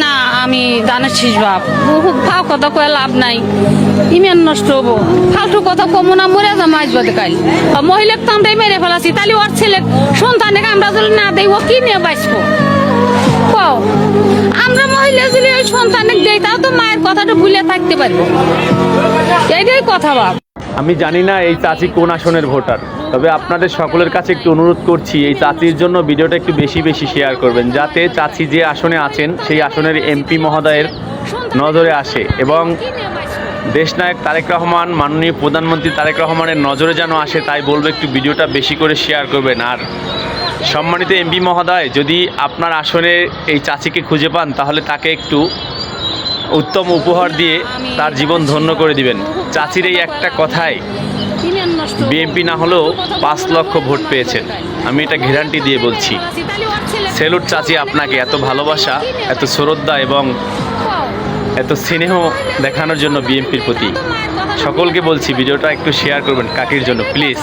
না আমি দানের শীষ বাপ ফাও কথা কয়ে লাভ নাই, ইমেন নষ্ট হবো। ফালতু কথা কমো না, মরে যা মাছ বাদে কাল মহিলার তো আমরাই মেরে ফেলাছি, তাহলে ওর ছেলে সন্তানকে আমরা যদি না দেই ও কি নিয়ে বাঁচবো কও? আমরা মহিলা যদি ওই সন্তানকে দেই তাও তো মায়ের কথাটা ভুলে থাকতে পারবো, এইটাই কথা বাপ। আমি জানি না এই চাচি কোন আসনের ভোটার, তবে আপনাদের সকলের কাছে একটু অনুরোধ করছি এই চাচির জন্য ভিডিওটা একটু বেশি বেশি শেয়ার করবেন, যাতে চাচি যে আসনে আছেন সেই আসনের এমপি মহোদয়ের নজরে আসে এবং দেশনায়ক তারেক রহমান, মাননীয় প্রধানমন্ত্রী তারেক রহমানের নজরে যেন আসে, তাই বলবো একটু ভিডিওটা বেশি করে শেয়ার করবেন। আর সম্মানিত এমপি মহোদয়, যদি আপনার আসনে এই চাচিকে খুঁজে পান তাহলে তাকে একটু উত্তম উপহার দিয়ে তার জীবন ধন্য করে দিবেন। চাচির এই একটা কথায় বিএনপি না হলেও 5 লক্ষ ভোট পেয়েছেন, আমি এটা গ্যারান্টি দিয়ে বলছি। সেলুট চাচি আপনাকে, এত ভালোবাসা, এত শ্রদ্ধা এবং এত স্নেহ দেখানোর জন্য বিএনপির প্রতি। সকলকে বলছি ভিডিওটা একটু শেয়ার করবেন কাকির জন্য প্লিজ।